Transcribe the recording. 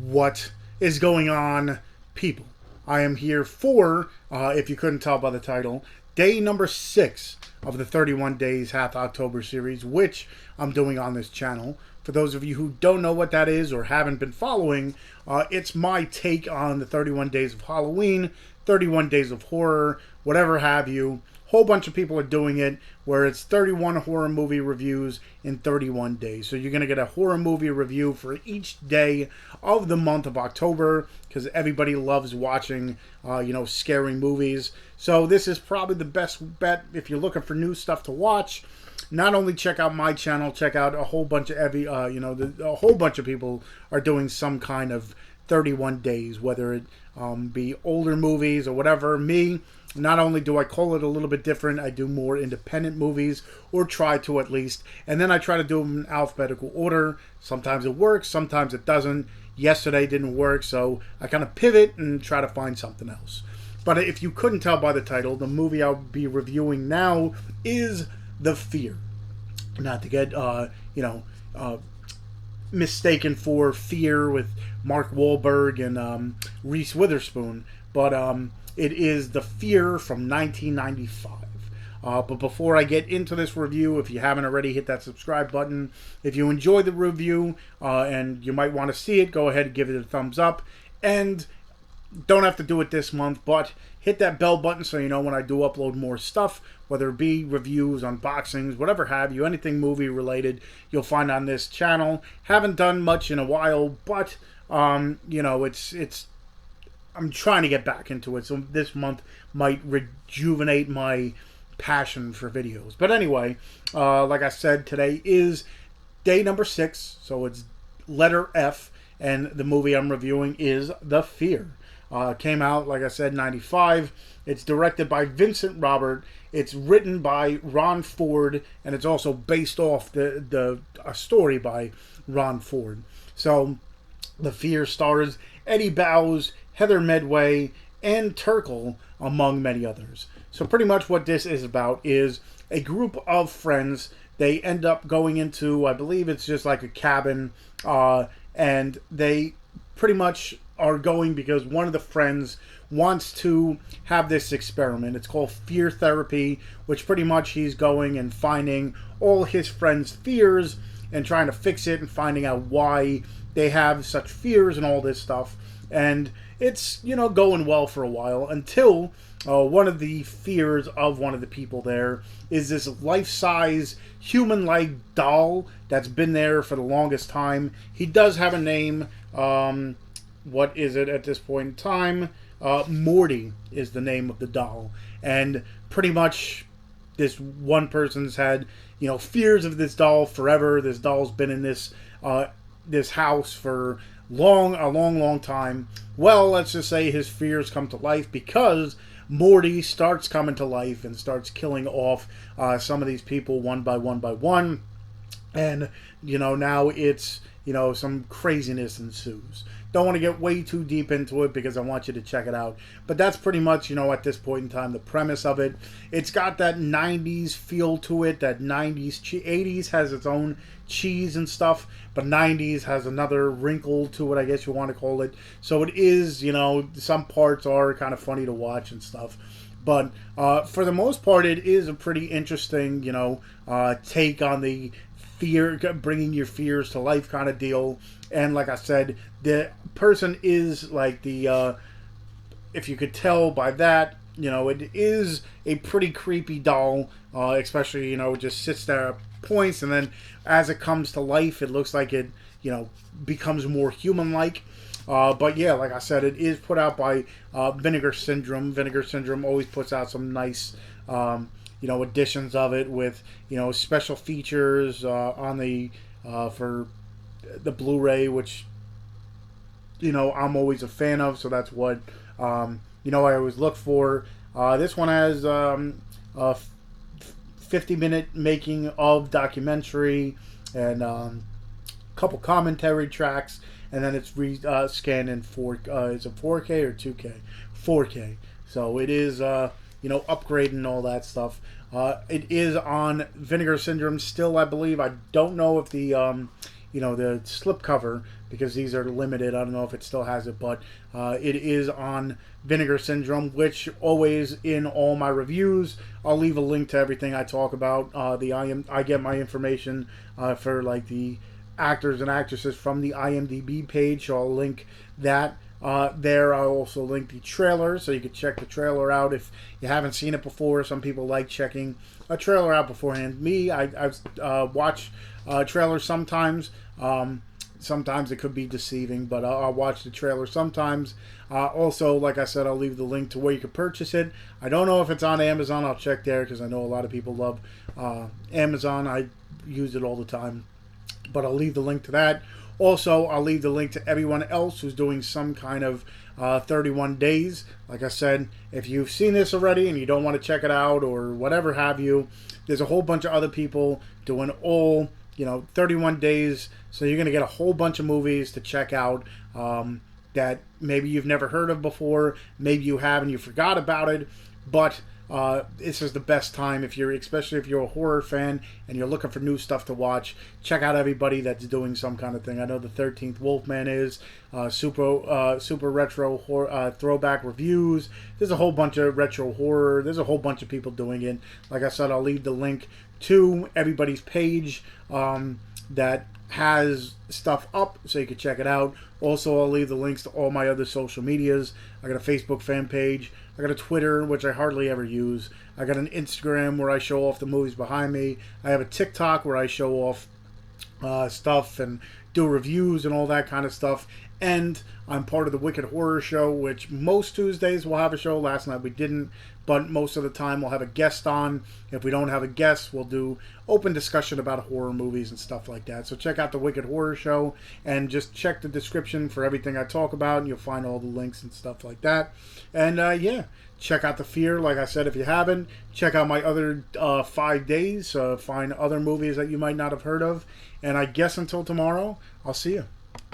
What is going on, people? I am here for, if you couldn't tell by the title, day number 6 of the 31 Days Half October series, which I'm doing on this channel. For those of you who don't know what that is or haven't been following, it's my take on the 31 Days of Halloween, 31 Days of Horror, whatever have you. Whole bunch of people are doing it where it's 31 horror movie reviews in 31 days. So you're going to get a horror movie review for each day of the month of October because everybody loves watching, scary movies. So this is probably the best bet if you're looking for new stuff to watch. Not only check out my channel, check out a whole bunch of a whole bunch of people are doing some kind of 31 days, whether it be older movies or whatever. Me, not only do I call it a little bit different, I do more independent movies, or try to at least, and then I try to do them in alphabetical order. Sometimes it works, sometimes it doesn't. Yesterday didn't work, so I kind of pivot and try to find something else. But if you couldn't tell by the title, the movie I'll be reviewing now is The Fear. Not to get, mistaken for Fear with Mark Wahlberg and Reese Witherspoon, but it is The Fear from 1995. But before I get into this review, if you haven't already, hit that subscribe button. If you enjoy the review and you might want to see it, go ahead and give it a thumbs up. And don't have to do it this month, but hit that bell button so you know when I do upload more stuff, whether it be reviews, unboxings, whatever have you, anything movie related, you'll find on this channel. Haven't done much in a while, but it's I'm trying to get back into it, so this month might rejuvenate my passion for videos. But anyway, like I said, today is day number 6, so it's letter F, and the movie I'm reviewing is The Fear. Came out, like I said, 95. It's directed by Vincent Robert. It's written by Ron Ford, and it's also based off a story by Ron Ford. So, The Fear stars Eddie Bowz, Heather Medway, and Turkel, among many others. So pretty much what this is about is a group of friends. They end up going into, I believe it's just like a cabin, and they pretty much are going because one of the friends wants to have this experiment. It's called fear therapy, which pretty much he's going and finding all his friends' fears and trying to fix it and finding out why they have such fears and all this stuff. And it's, going well for a while until one of the fears of one of the people there is this life-size human-like doll that's been there for the longest time. He does have a name. What is it at this point in time? Morty is the name of the doll. And pretty much this one person's had, fears of this doll forever. This doll's been in this house for a long time. Well, let's just say his fears come to life because Morty starts coming to life and starts killing off some of these people one by one. And, now it's, some craziness ensues. Don't want to get way too deep into it because I want you to check it out. But that's pretty much, at this point in time, the premise of it. It's got that 90s feel to it. That 90s, 80s has its own cheese and stuff. But 90s has another wrinkle to it, I guess you want to call it. So it is, some parts are kind of funny to watch and stuff. But for the most part, it is a pretty interesting, take on the fear, bringing your fears to life kind of deal. And like I said, the person is like the, if you could tell by that, it is a pretty creepy doll, especially, it just sits there at points, and then as it comes to life, it looks like it, becomes more human-like. But yeah, like I said, it is put out by Vinegar Syndrome. Vinegar Syndrome always puts out some nice, editions of it with, special features on the, for the Blu-ray, which, I'm always a fan of, so that's what, I always look for. This one has a 50-minute making of documentary and a couple commentary tracks, and then it's scanned in is it 4K or 2K? 4K. So it is, upgrading and all that stuff. It is on Vinegar Syndrome still, I believe. I don't know if the the slipcover, because these are limited. I don't know if it still has it, but it is on Vinegar Syndrome, which always in all my reviews, I'll leave a link to everything I talk about. I get my information for like the actors and actresses from the IMDb page, so I'll link that there. I'll also link the trailer, so you can check the trailer out if you haven't seen it before. Some people like checking a trailer out beforehand. I watch trailers sometimes. Sometimes it could be deceiving, but I'll watch the trailer sometimes. Also, like I said, I'll leave the link to where you can purchase it. I don't know if it's on Amazon. I'll check there, because I know a lot of people love Amazon. I use it all the time, but I'll leave the link to that. Also, I'll leave the link to everyone else who's doing some kind of 31 days. Like I said, if you've seen this already and you don't want to check it out or whatever have you, there's a whole bunch of other people doing all 31 days. So you're going to get a whole bunch of movies to check out that maybe you've never heard of before. Maybe you have and you forgot about it. But this is the best time, especially if you're a horror fan and you're looking for new stuff to watch. Check out everybody that's doing some kind of thing. I know the 13th Wolfman is super retro horror, throwback reviews. There's a whole bunch of retro horror. There's a whole bunch of people doing it. Like I said, I'll leave the link to everybody's page that has stuff up, so you can check it out. Also, I'll leave the links to all my other social medias. I got a Facebook fan page. I got a Twitter, which I hardly ever use. I got an Instagram where I show off the movies behind me. I have a TikTok where I show off stuff and do reviews and all that kind of stuff. And I'm part of the Wicked Horror Show, which most Tuesdays we'll have a show. Last night we didn't, but most of the time we'll have a guest on. If we don't have a guest, we'll do open discussion about horror movies and stuff like that. So check out the Wicked Horror Show and just check the description for everything I talk about, and you'll find all the links and stuff like that. And check out The Fear. Like I said, if you haven't, check out my other 5 days. Find other movies that you might not have heard of. And I guess until tomorrow, I'll see you.